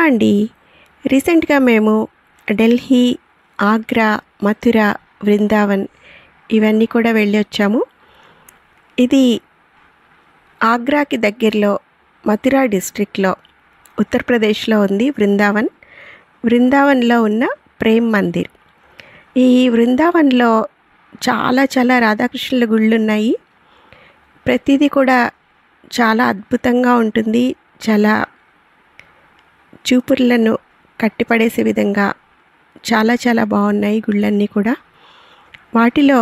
అండి. రీసెంట్‌గా మేము ఢిల్లీ, ఆగ్రా, మథుర, వృందావన్ ఇవన్నీ కూడా వెళ్ళొచ్చాము. ఇది ఆగ్రాకి దగ్గరలో మథుర డిస్ట్రిక్ట్‌లో ఉత్తరప్రదేశ్‌లో ఉంది వృందావన్. వృందావన్‌లో ఉన్న ప్రేమ్ మందిర్. ఈ వృందావన్‌లో చాలా రాధాకృష్ణుల గుళ్ళున్నాయి. ప్రతీది కూడా చాలా అద్భుతంగా ఉంటుంది. చాలా చూపులను కట్టిపడేసే విధంగా చాలా బాగున్నాయి గుళ్ళన్నీ కూడా. వాటిలో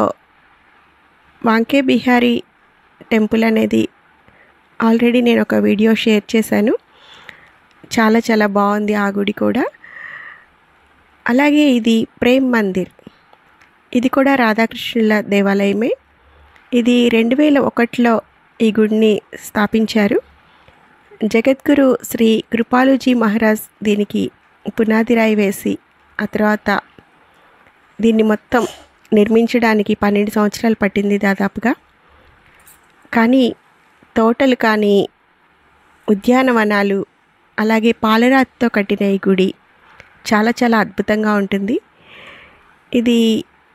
వాంకే బిహారీ టెంపుల్ అనేది ఆల్రెడీ నేను ఒక వీడియో షేర్ చేశాను. చాలా బాగుంది ఆ గుడి కూడా. అలాగే ఇది ప్రేమ్ మందిర్. ఇది కూడా రాధాకృష్ణుల దేవాలయమే. ఇది 2001లో ఈ గుడిని స్థాపించారు. జగద్గురు శ్రీ కృపాలుజీ మహారాజ్ దీనికి పునాది రాయి వేసి ఆ తర్వాత దీన్ని మొత్తం నిర్మించడానికి 12 సంవత్సరాలు పట్టింది దాదాపుగా. కానీ తోటలు కానీ ఉద్యానవనాలు అలాగే పాలరాతితో కట్టిన ఈ గుడి చాలా అద్భుతంగా ఉంటుంది. ఇది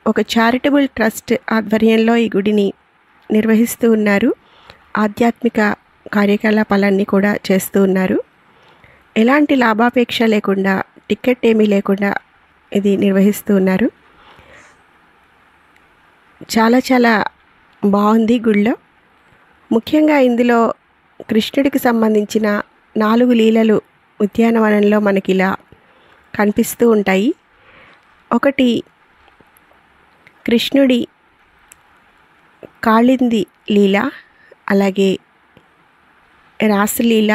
ఒక చారిటబుల్ ట్రస్ట్ ఆధ్వర్యంలో ఈ గుడిని నిర్వహిస్తూ ఉన్నారు. ఆధ్యాత్మిక కార్యకలాపాలన్నీ కూడా చేస్తూ ఉన్నారు. ఎలాంటి లాభాపేక్ష లేకుండా, టికెట్ ఏమీ లేకుండా ఇది నిర్వహిస్తూ ఉన్నారు. చాలా బాగుంది గుళ్ళో. ముఖ్యంగా ఇందులో కృష్ణుడికి సంబంధించిన 4 లీలలు ఉద్యానవనంలో మనకి ఇలా కనిపిస్తూ ఉంటాయి. ఒకటి కృష్ణుడి కాళింది లీల, అలాగే రాసలీల,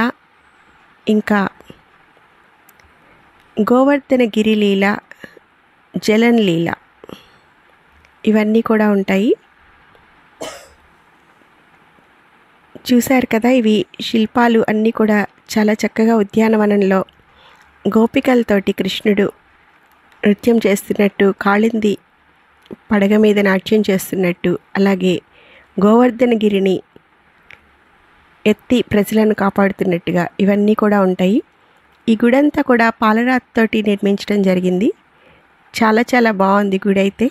ఇంకా గోవర్ధనగిరి లీల, జలన్ లీల ఇవన్నీ కూడా ఉంటాయి. చూశారు కదా, ఇవి శిల్పాలు అన్నీ కూడా చాలా చక్కగా ఉద్యానవనంలో గోపికలతోటి కృష్ణుడు నృత్యం చేస్తున్నట్టు, కాళింది పడగ మీద నాట్యం చేస్తున్నట్టు, అలాగే గోవర్ధనగిరిని ఎత్తి ప్రజలను కాపాడుతున్నట్టుగా ఇవన్నీ కూడా ఉంటాయి. ఈ గుడంతా కూడా పాలరాతితోటి నిర్మించడం జరిగింది. చాలా బాగుంది గుడి అయితే.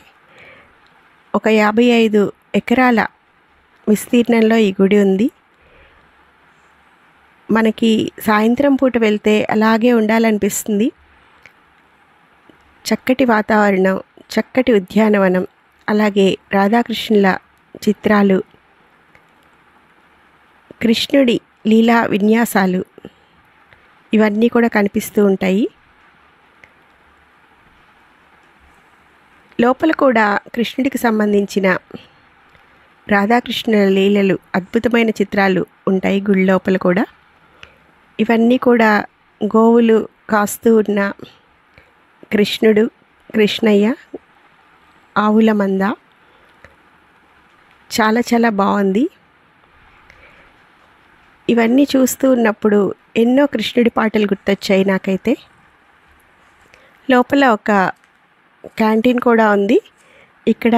ఒక 55 ఎకరాల విస్తీర్ణంలో ఈ గుడి ఉంది. మనకి సాయంత్రం పూట వెళ్తే అలాగే ఉండాలనిపిస్తుంది. చక్కటి వాతావరణం, చక్కటి ఉద్యానవనం, అలాగే రాధాకృష్ణుల చిత్రాలు, కృష్ణుడి లీలా విన్యాసాలు ఇవన్నీ కూడా కనిపిస్తూ ఉంటాయి. లోపల కూడా కృష్ణుడికి సంబంధించిన రాధాకృష్ణుల లీలలు, అద్భుతమైన చిత్రాలు ఉంటాయి గుడి లోపల కూడా. ఇవన్నీ కూడా గోవులు కాస్తూ ఉన్న కృష్ణుడు, కృష్ణయ్య, ఆవుల మంద చాలా బాగుంది. ఇవన్నీ చూస్తూ ఉన్నప్పుడు ఎన్నో కృష్ణుడి పాటలు గుర్తొచ్చాయి నాకైతే. లోపల ఒక క్యాంటీన్ కూడా ఉంది. ఇక్కడ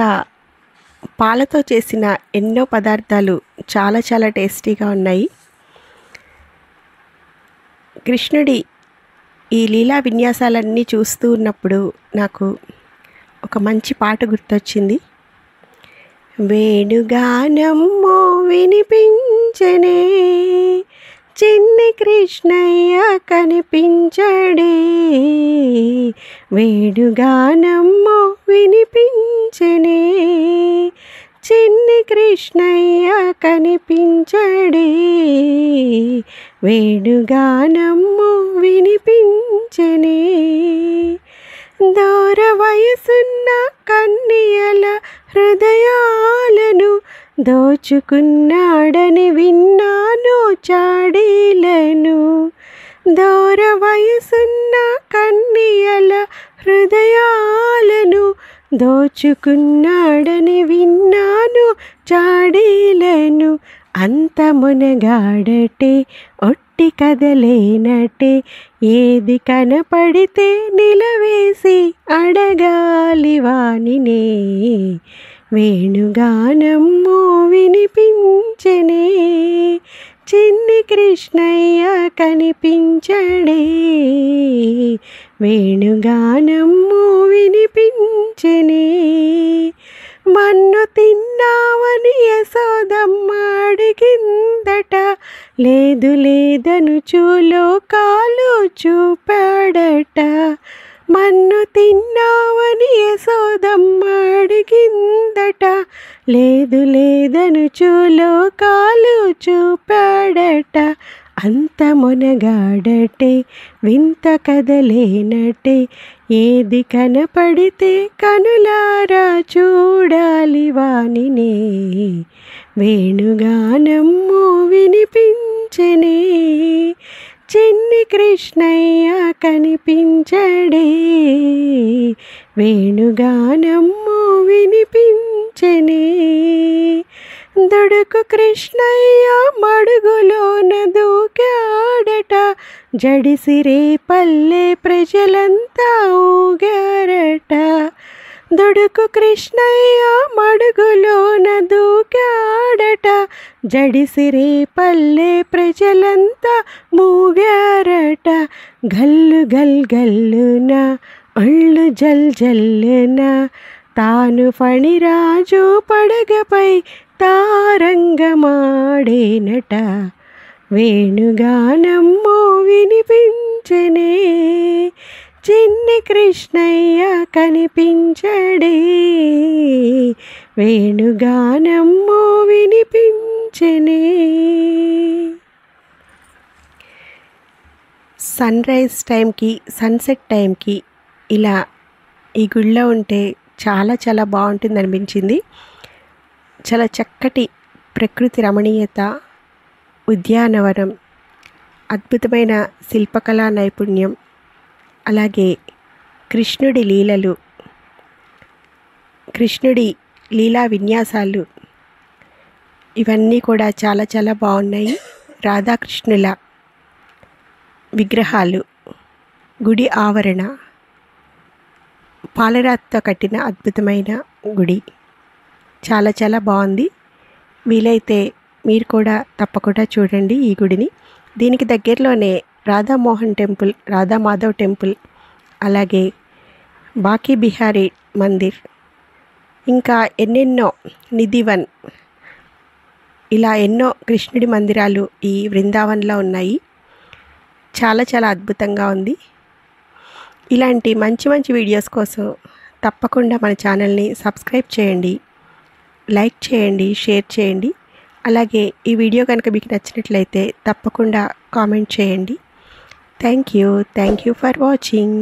పాలతో చేసిన ఎన్నో పదార్థాలు చాలా టేస్టీగా ఉన్నాయి. కృష్ణుడి ఈ లీలా విన్యాసాలన్నీ చూస్తూ ఉన్నప్పుడు నాకు ఒక మంచి పాట గుర్తొచ్చింది. వేణుగానమ్మో వినిపించనే, చిన్ని కృష్ణయ్య కనిపించడే, వేణుగానమ్మో వినిపించనే, చిన్ని కృష్ణయ్య కనిపించడే, వేణుగానమ్మో వినిపించనే, దూర వయసున్న కన్యల హృదయాలను దోచుకున్నాడని విన్నాను చాడీలను, దూర వయసున్న కన్యల హృదయాలను దోచుకున్నాడని విన్నాను చాడీలను, అంత మునగాడటే ఒట్టి కదలేనటే, ఏది కనపడితే నిలవేసి అడగాలి వానినే, వేణుగానమ్మో వినిపించనే, చిన్ని కృష్ణయ్య కనిపించడే, వేణుగానము వినిపించెనే. మన్ను తిన్నావని యశోదమ్మ అడిగిందట, లేదు లేదనుచు లోకాలు చూపాడట. మన్ను తిన్నావని యశోదమ్మ అడిగిందట, లేదు లేదనుచు లోకాలు చూపాడట. అంత మునగాడటే వింత కదలేనటే, ఏది కనపడితే కనులారా చూడాలి వానినే. వేణుగానము వినిపించెనే, చిన్ని కృష్ణయ్య కనిపించడే, వేణుగానము వినిపించెనే. దుడుకు కృష్ణయ్య మడుగులోన దూకాడట, జడిసిరే పల్లె ప్రజలంతా ఊగారట. దుడుకు కృష్ణయ్య మడుగులోన దూకాడట, జడిసిరే పల్లె ప్రజలంతా మూగారట. గల్లు గల్ గల్లున ఒళ్ళు జల్ జల్లున, తాను ఫణిరాజు పడగపై తారంగమాడేనట. వేణుగానము వినిపించెనే, చిన్ని కృష్ణయ్య కనిపించడే, వేణుగానము వినిపించెనే. సన్ రైజ్ టైంకి సన్సెట్ టైంకి ఇలా ఈ గుడిలో ఉంటే చాలా చాలా బాగుంటుంది అనిపించింది. చాలా చక్కటి ప్రకృతి రమణీయత, ఉద్యానవనం, అద్భుతమైన శిల్పకళా నైపుణ్యం, అలాగే కృష్ణుడి లీలలు, కృష్ణుడి లీలా విన్యాసాలు ఇవన్నీ కూడా చాలా చాలా బాగున్నాయి. రాధాకృష్ణుల విగ్రహాలు, గుడి ఆవరణ, పాలరాతితో కట్టిన అద్భుతమైన గుడి చాలా చాలా బాగుంది. వీలైతే మీరు కూడా తప్పకుండా చూడండి ఈ గుడిని. దీనికి దగ్గరలోనే రాధామోహన్ టెంపుల్, రాధామాధవ్ టెంపుల్, అలాగే బాకీ బిహారీ మందిర్, ఇంకా ఎన్నెన్నో నిధివన్, ఇలా ఎన్నో కృష్ణుడి మందిరాలు ఈ బృందావన్లో ఉన్నాయి. చాలా చాలా అద్భుతంగా ఉంది. ఇలాంటి మంచి మంచి వీడియోస్ కోసం తప్పకుండా మన ఛానల్ని సబ్స్క్రైబ్ చేయండి, లైక్ చేయండి, షేర్ చేయండి. అలాగే ఈ వీడియో కనుక మీకు నచ్చినట్లయితే తప్పకుండా కామెంట్ చేయండి. Thank you for watching.